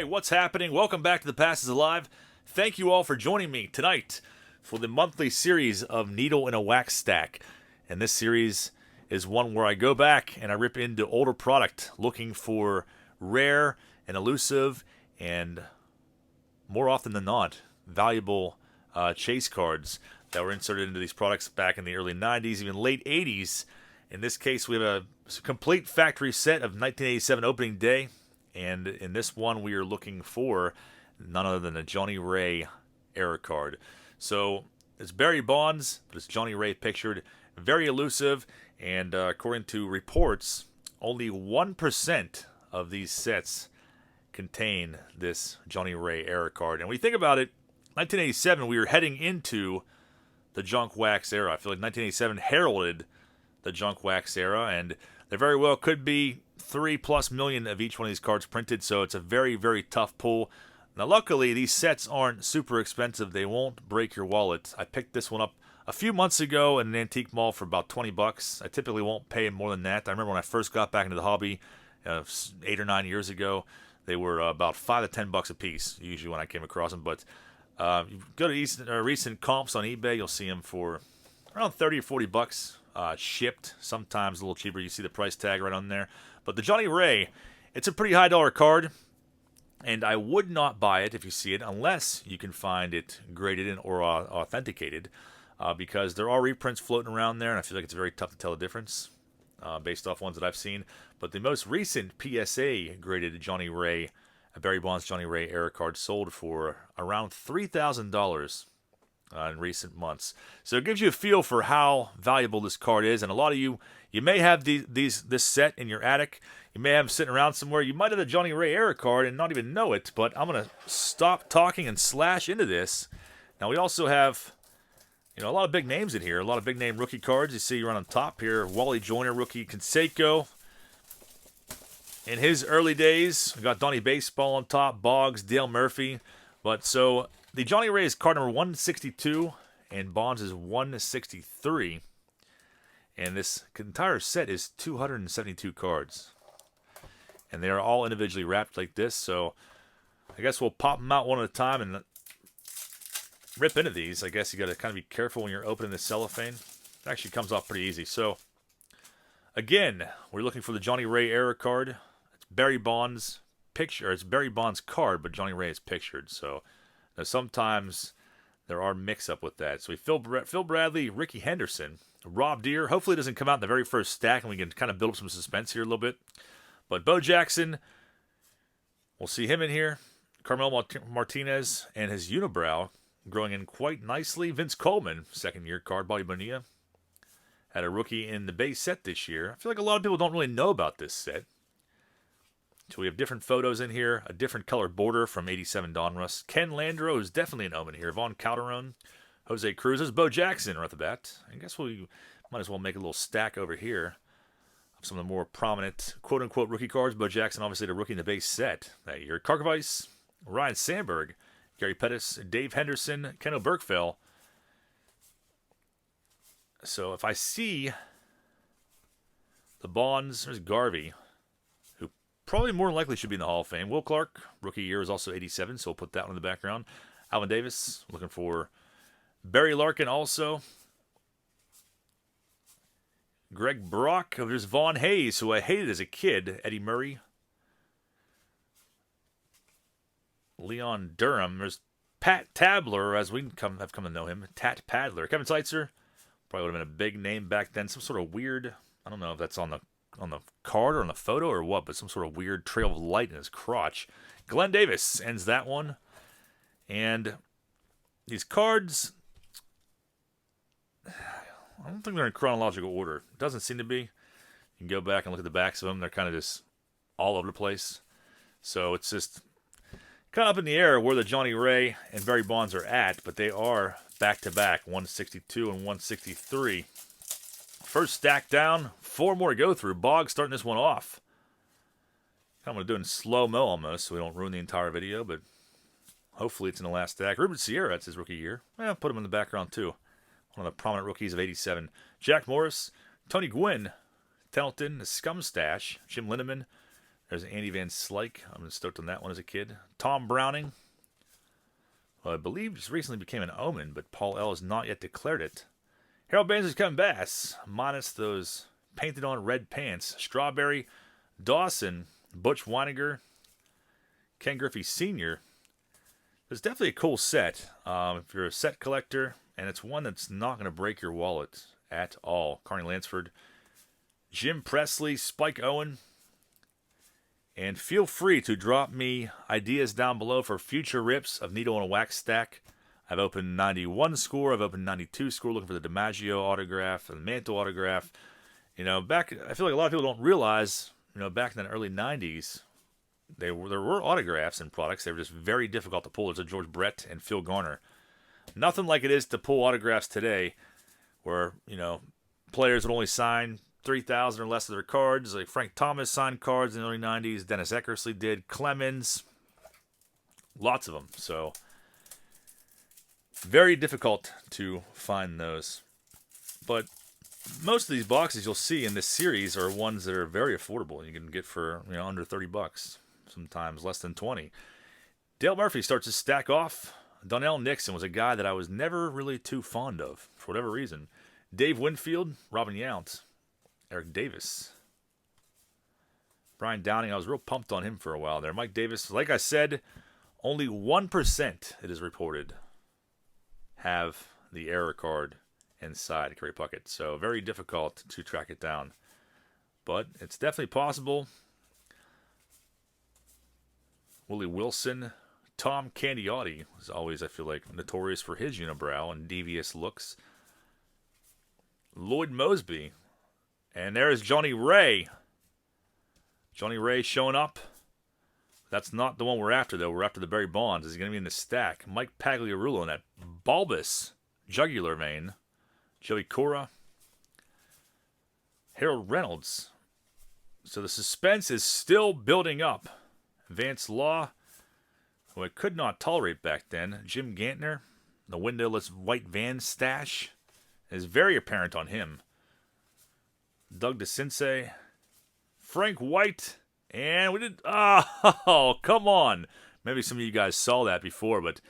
Hey, what's happening? Welcome back to The Past is Alive. Thank you all for joining me tonight for the monthly series of Needle in a Wax Stack. And this series is one where I go back and I rip into older product looking for rare and elusive and, more often than not, valuable chase cards that were inserted into these products back in the early 90s, even late 80s. In this case, we have a complete factory set of 1987 opening day. And in this one, we are looking for none other than a Johnny Ray error card. So it's Barry Bonds, but it's Johnny Ray pictured. Very elusive, and according to reports, only 1% of these sets contain this Johnny Ray error card. And when you think about it, 1987, we were heading into the junk wax era. I feel like 1987 heralded the junk wax era, and there very well could be 3+ million of each one of these cards printed, so it's a very, very tough pull. Now, luckily, these sets aren't super expensive. They won't break your wallet. I picked this one up a few months ago in an antique mall for about 20 bucks. I typically won't pay more than that. I remember when I first got back into the hobby 8 or 9 years ago, they were about 5 to 10 bucks a piece, usually when I came across them. But you go to recent comps on eBay, you'll see them for around 30 or 40 bucks shipped, sometimes a little cheaper. You see the price tag right on there. But the Johnny Ray, it's a pretty high dollar card, and I would not buy it if you see it unless you can find it graded or authenticated, because there are reprints floating around there, and I feel like it's very tough to tell the difference based off ones that I've seen. But the most recent PSA graded Johnny Ray, Barry Bonds Johnny Ray error card sold for around $3,000 in recent months. So it gives you a feel for how valuable this card is, and a lot of you may have this set in your attic. You may have them sitting around somewhere. You might have the Johnny Ray error card and not even know it, but I'm going to stop talking and slash into this. Now, we also have a lot of big names in here, a lot of big name rookie cards. You see right on top here, Wally Joyner rookie Canseco. In his early days, we got Donnie Baseball on top, Boggs, Dale Murphy. But so the Johnny Ray is card number 162, and Bonds is 163. And this entire set is 272 cards. And they are all individually wrapped like this, so I guess we'll pop them out one at a time and rip into these. I guess you got to kind of be careful when you're opening the cellophane. It actually comes off pretty easy. So, again, we're looking for the Johnny Ray error card. It's Barry Bonds picture. It's Barry Bonds card, but Johnny Ray is pictured. So, now sometimes there are mix-up with that. So, we Phil Bradley, Ricky Henderson, Rob Deere. Hopefully it doesn't come out in the very first stack, and we can kind of build up some suspense here a little bit. But Bo Jackson, we'll see him in here. Carmel Martinez and his unibrow growing in quite nicely. Vince Coleman, second-year card, Bobby Bonilla, had a rookie in the base set this year. I feel like a lot of people don't really know about this set. So we have different photos in here, a different color border from 87 Donruss. Ken Landreau is definitely an omen here. Vaughn Calderon, Jose Cruz. There's Bo Jackson right off the bat. I guess we might as well make a little stack over here of some of the more prominent quote-unquote rookie cards. Bo Jackson, obviously the rookie in the base set that year. Karkovice, Ryan Sandberg, Gary Pettis, Dave Henderson, Ken Oberkfell. So if I see the Bonds, there's Garvey, who probably more than likely should be in the Hall of Fame. Will Clark, rookie year, is also 87, so we'll put that one in the background. Alvin Davis, looking for Barry Larkin also. Greg Brock, there's Vaughn Hayes, who I hated as a kid. Eddie Murray. Leon Durham. There's Pat Tabler, as we have come to know him. Tat Padler. Kevin Seitzer. Probably would have been a big name back then. Some sort of weird, I don't know if that's on the card or on the photo or what, but some sort of weird trail of light in his crotch. Glenn Davis ends that one. And these cards, I don't think they're in chronological order. It doesn't seem to be. You can go back and look at the backs of them. They're kind of just all over the place. So it's just kind of up in the air where the Johnny Ray and Barry Bonds are at, but they are back-to-back, 162 and 163. First stack down, 4 more to go through. Boggs starting this one off. I'm going to do it in slow-mo almost so we don't ruin the entire video, but hopefully it's in the last stack. Ruben Sierra, that's his rookie year. Well, put him in the background too. One of the prominent rookies of 87. Jack Morris, Tony Gwynn, Templeton, Scumstash, Jim Lindeman, There's Andy Van Slyke. I'm stoked on that one as a kid. Tom Browning, who I believe just recently became an Omen, but Paul L. has not yet declared it. Harold Baines' Kevin Bass, minus those painted on red pants. Strawberry, Dawson, Butch Weiniger, Ken Griffey Sr. It's definitely a cool set if you're a set collector, and it's one that's not going to break your wallet at all. Carney Lansford, Jim Presley, Spike Owen, and feel free to drop me ideas down below for future rips of Needle and a Wax Stack. I've opened 91 score, I've opened 92 score, looking for the DiMaggio autograph and the Mantle autograph. You know, I feel like a lot of people don't realize, you know, back in the early 90s, there were autographs and products. They were just very difficult to pull. There's a George Brett and Phil Garner. Nothing like it is to pull autographs today, where, you know, players would only sign 3,000 or less of their cards. Like Frank Thomas signed cards in the early 90s. Dennis Eckersley did. Clemens. Lots of them. So, very difficult to find those. But most of these boxes you'll see in this series are ones that are very affordable. You can get for, you know, under $30. Sometimes less than 20. Dale Murphy starts his stack off. Donnell Nixon was a guy that I was never really too fond of, for whatever reason. Dave Winfield, Robin Yount, Eric Davis. Brian Downing, I was real pumped on him for a while there. Mike Davis, like I said, only 1%, it is reported, have the error card inside Kerry Puckett. So very difficult to track it down. But it's definitely possible. Willie Wilson, Tom Candiotti is always, I feel like, notorious for his unibrow and devious looks. Lloyd Mosby. And there's Johnny Ray. Johnny Ray showing up. That's not the one we're after, though. We're after the Barry Bonds. Is he going to be in the stack? Mike Pagliarulo in that bulbous jugular vein. Joey Cora. Harold Reynolds. So the suspense is still building up. Vance Law, who I could not tolerate back then. Jim Gantner, the windowless white van stash, is very apparent on him. Doug DeCince, Frank White, and we did. Oh, come on. Maybe some of you guys saw that before, but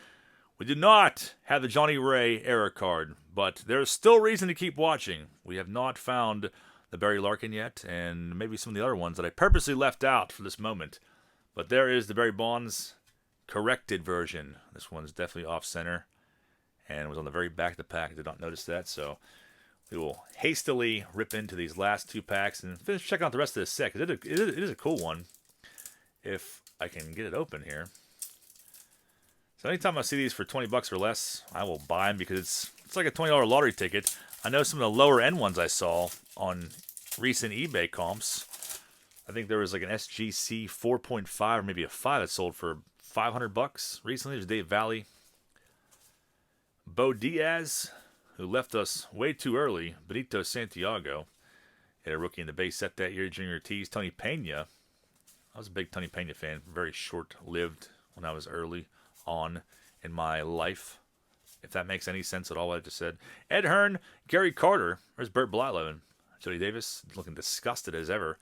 we did not have the Johnny Ray error card. But there's still reason to keep watching. We have not found the Barry Larkin yet, and maybe some of the other ones that I purposely left out for this moment. But there is the Barry Bonds corrected version. This one's definitely off-center and was on the very back of the pack. I did not notice that, so we will hastily rip into these last two packs and finish checking out the rest of this set, because it is a cool one if I can get it open here. So anytime I see these for $20 or less, I will buy them, because it's like a $20 lottery ticket. I know some of the lower-end ones I saw on recent eBay comps. I think there was like an SGC 4.5 or maybe a 5 that sold for $500 recently. There's Dave Valley. Bo Diaz, who left us way too early. Benito Santiago. Had a rookie in the base set that year. Junior Ortiz. Tony Pena. I was a big Tony Pena fan. Very short-lived when I was early on in my life. If that makes any sense at all what I just said. Ed Hearn. Gary Carter. There's Bert Blyleven. Jody Davis looking disgusted as ever.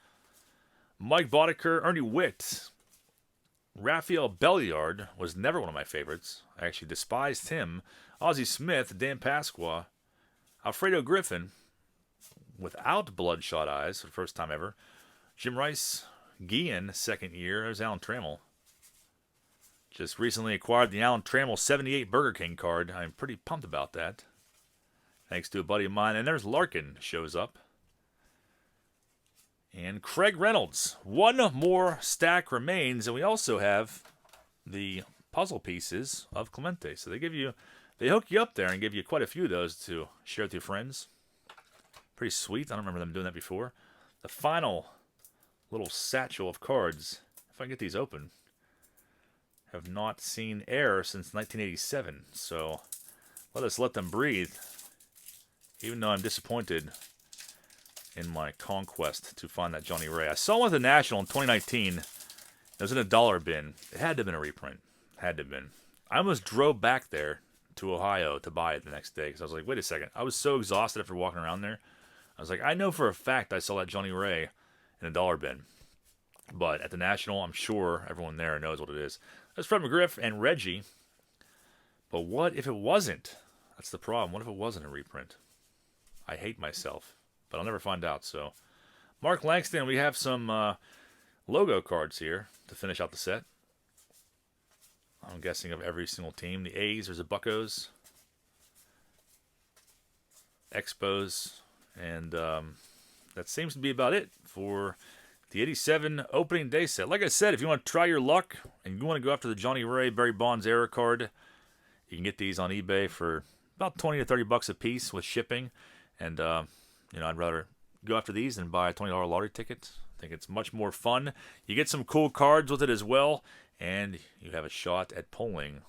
Mike Boddicker, Ernie Witt. Raphael Belliard was never one of my favorites. I actually despised him. Ozzie Smith, Dan Pasqua. Alfredo Griffin, without bloodshot eyes for the first time ever. Jim Rice, Guillen, second year. There's Alan Trammell. Just recently acquired the Alan Trammell 78 Burger King card. I'm pretty pumped about that. Thanks to a buddy of mine. And there's Larkin shows up. And Craig Reynolds. One more stack remains, and we also have the puzzle pieces of Clemente. So they hook you up there and give you quite a few of those to share with your friends. Pretty sweet. I don't remember them doing that before. The final little satchel of cards, if I can get these open, have not seen air since 1987. So let them breathe, even though I'm disappointed in my conquest to find that Johnny Ray. I saw one at the National in 2019. It was in a dollar bin. It had to have been a reprint. Had to have been. I almost drove back there to Ohio to buy it the next day, because I was like, wait a second. I was so exhausted after walking around there. I was like, I know for a fact I saw that Johnny Ray in a dollar bin. But at the National, I'm sure everyone there knows what it is. There's Fred McGriff and Reggie. But what if it wasn't? That's the problem. What if it wasn't a reprint? I hate myself, but I'll never find out. So, Mark Langston, we have some logo cards here to finish out the set. I'm guessing of every single team. The A's, there's a Buccos, Expos, and that seems to be about it for the 87 opening day set. Like I said, if you want to try your luck and you want to go after the Johnny Ray, Barry Bonds error card, you can get these on eBay for about 20 to 30 bucks a piece with shipping. And, I'd rather go after these than buy a $20 lottery ticket. I think it's much more fun. You get some cool cards with it as well, and you have a shot at pulling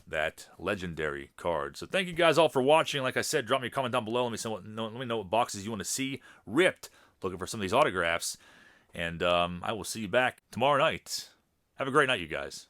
that legendary card. So thank you guys all for watching. Like I said, drop me a comment down below. Let me know what boxes you want to see ripped. Looking for some of these autographs. And I will see you back tomorrow night. Have a great night, you guys.